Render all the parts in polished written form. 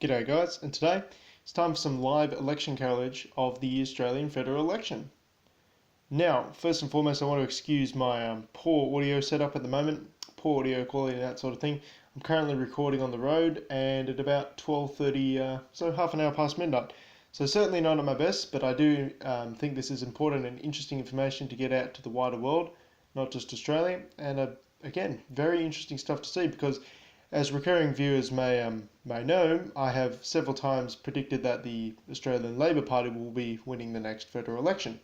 G'day guys, and today it's time for some live election coverage of the Australian federal election. Now, first and foremost, I want to excuse my poor audio setup at the moment, poor audio quality and that sort of thing. I'm currently recording on the road and at about 12:30, so half an hour past midnight. So certainly not at my best, but I do think this is important and interesting information to get out to the wider world, not just Australia. And again, very interesting stuff to see because as recurring viewers may know, I have several times predicted that the Australian Labor Party will be winning the next federal election.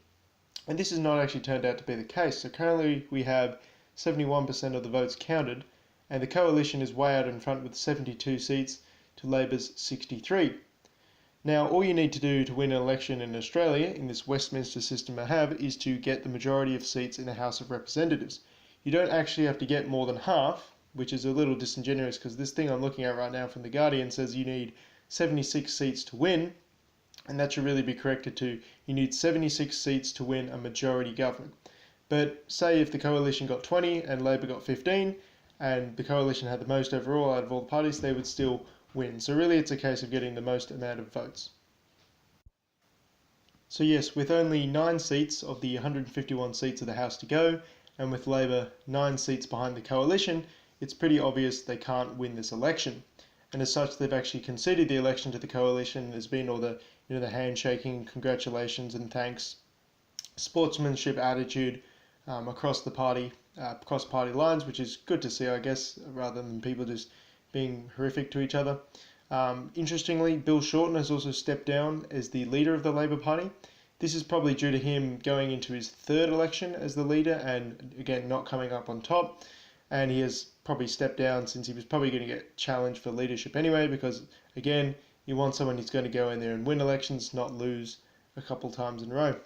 And this has not actually turned out to be the case. So currently we have 71% of the votes counted, and the coalition is way out in front with 72 seats to Labor's 63. Now, all you need to do to win an election in Australia, in this Westminster system I have, is to get the majority of seats in the House of Representatives. You don't actually have to get more than half, which is a little disingenuous because this thing I'm looking at right now from The Guardian says you need 76 seats to win, and that should really be corrected to you need 76 seats to win a majority government. But say if the coalition got 20 and Labor got 15, and the coalition had the most overall out of all the parties, they would still win. So really it's a case of getting the most amount of votes. So yes, with only 9 seats of the 151 seats of the House to go, and with Labor 9 seats behind the coalition, it's pretty obvious they can't win this election. And as such, they've actually conceded the election to the coalition. There's been all the, the handshaking, congratulations and thanks, sportsmanship attitude across the party, across party lines, which is good to see, I guess, rather than people just being horrific to each other. Interestingly, Bill Shorten has also stepped down as the leader of the Labor Party. This is probably due to him going into his third election as the leader and again not coming up on top. And he has probably stepped down since he was probably going to get challenged for leadership anyway, because again, you want someone who's going to go in there and win elections, not lose a couple times in a row.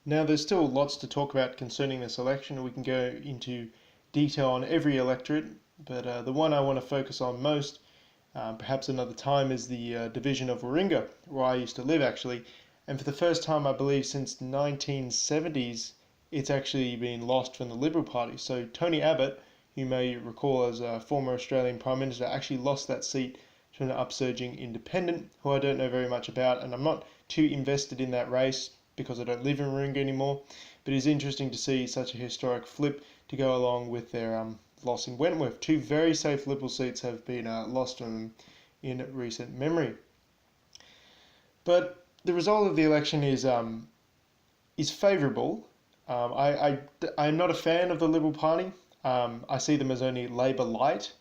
Now, there's still lots to talk about concerning this election. We can go into detail on every electorate, but the one I want to focus on most, perhaps another time, is the division of Warringah, where I used to live actually. And for the first time, I believe, since the 1970s, it's actually been lost from the Liberal Party. So Tony Abbott, who you may recall as a former Australian Prime Minister, actually lost that seat to an upsurging independent, who I don't know very much about, and I'm not too invested in that race because I don't live in Warringah anymore. But it is interesting to see such a historic flip to go along with their loss in Wentworth. 2 very safe Liberal seats have been lost from them in recent memory. But the result of the election is favourable. I'm not a fan of the Liberal Party. I see them as only Labor light.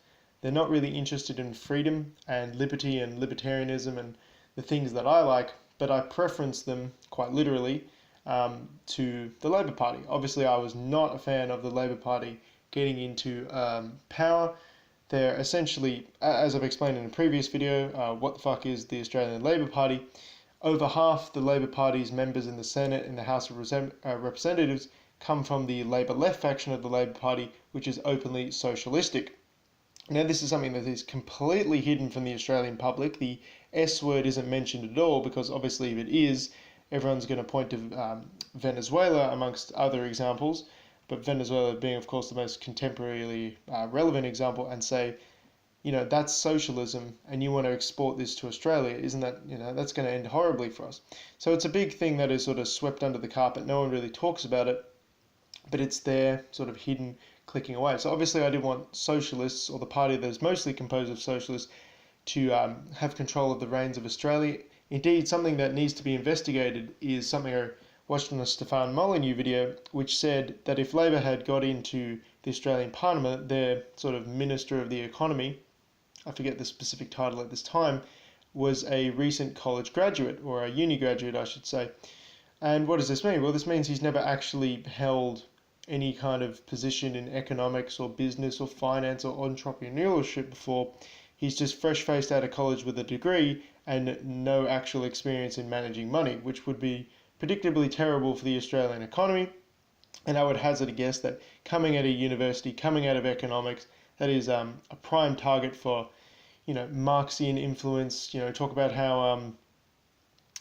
They're not really interested in freedom and liberty and libertarianism and the things that I like, but I preference them, quite literally, to the Labor Party. Obviously, I was not a fan of the Labor Party getting into power. They're essentially, as I've explained in a previous video, what the fuck is the Australian Labor Party? Over half the Labor Party's members in the Senate and the House of Representatives come from the Labor left faction of the Labor Party, which is openly socialistic. Now, this is something that is completely hidden from the Australian public. The S word isn't mentioned at all because obviously if it is, everyone's going to point to Venezuela amongst other examples, but Venezuela being, of course, the most contemporarily relevant example, and say, that's socialism and you want to export this to Australia, isn't that, that's going to end horribly for us. So it's a big thing that is sort of swept under the carpet. No one really talks about it, but it's there, sort of hidden, clicking away. So obviously I didn't want socialists, or the party that is mostly composed of socialists, to have control of the reins of Australia. Indeed, something that needs to be investigated is something I watched on a Stefan Molyneux video, which said that if Labor had got into the Australian Parliament, their sort of Minister of the Economy, I forget the specific title at this time, was a recent college graduate, or a uni graduate I should say. And what does this mean? Well, this means he's never actually held any kind of position in economics or business or finance or entrepreneurship before. He's just fresh-faced out of college with a degree and no actual experience in managing money, which would be predictably terrible for the Australian economy. And I would hazard a guess that coming out of university, coming out of economics, that is a prime target for, Marxian influence. Talk about how,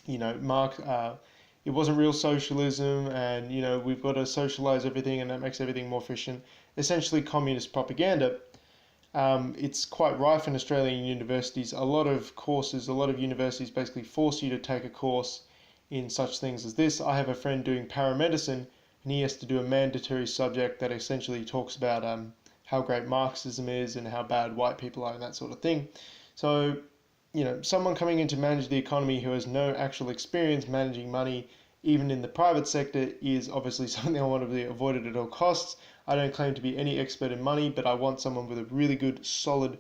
Marx, it wasn't real socialism, and we've got to socialize everything, and that makes everything more efficient. Essentially, communist propaganda. It's quite rife in Australian universities. A lot of courses, a lot of universities basically force you to take a course in such things as this. I have a friend doing paramedicine, and he has to do a mandatory subject that essentially talks about how great Marxism is and how bad white people are and that sort of thing. So, someone coming in to manage the economy who has no actual experience managing money, even in the private sector, is obviously something I want to be avoided at all costs. I don't claim to be any expert in money, but I want someone with a really good, solid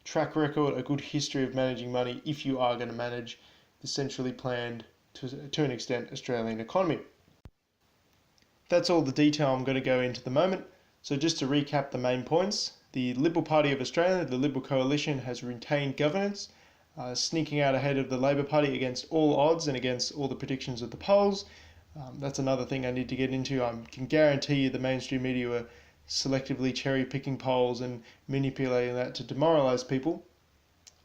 track record, a good history of managing money if you are going to manage the centrally planned, to an extent, Australian economy. That's all the detail I'm going to go into at the moment. So just to recap the main points, the Liberal Party of Australia, the Liberal Coalition, has retained governance, sneaking out ahead of the Labor Party against all odds and against all the predictions of the polls. That's another thing I need to get into. I can guarantee you the mainstream media were selectively cherry picking polls and manipulating that to demoralise people.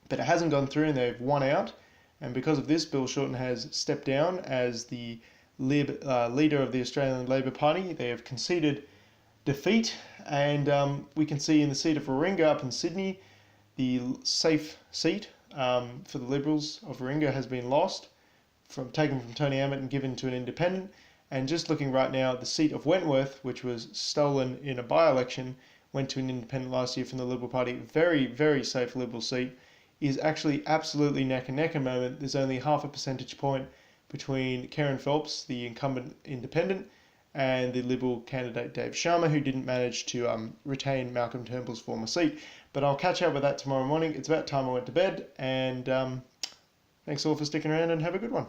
But it hasn't gone through and they've won out. And because of this, Bill Shorten has stepped down as the leader of the Australian Labor Party. They have conceded defeat, and we can see in the seat of Warringah up in Sydney, the safe seat for the Liberals of Warringah has been lost, taken from Tony Abbott and given to an independent. And just looking right now, the seat of Wentworth, which was stolen in a by-election, went to an independent last year from the Liberal Party. Very, very safe Liberal seat, is actually absolutely neck and neck at the moment. There's only half a percentage point between Karen Phelps, the incumbent independent, and the Liberal candidate Dave Sharma, who didn't manage to retain Malcolm Turnbull's former seat. But I'll catch up with that tomorrow morning. It's about time I went to bed, and thanks all for sticking around and have a good one.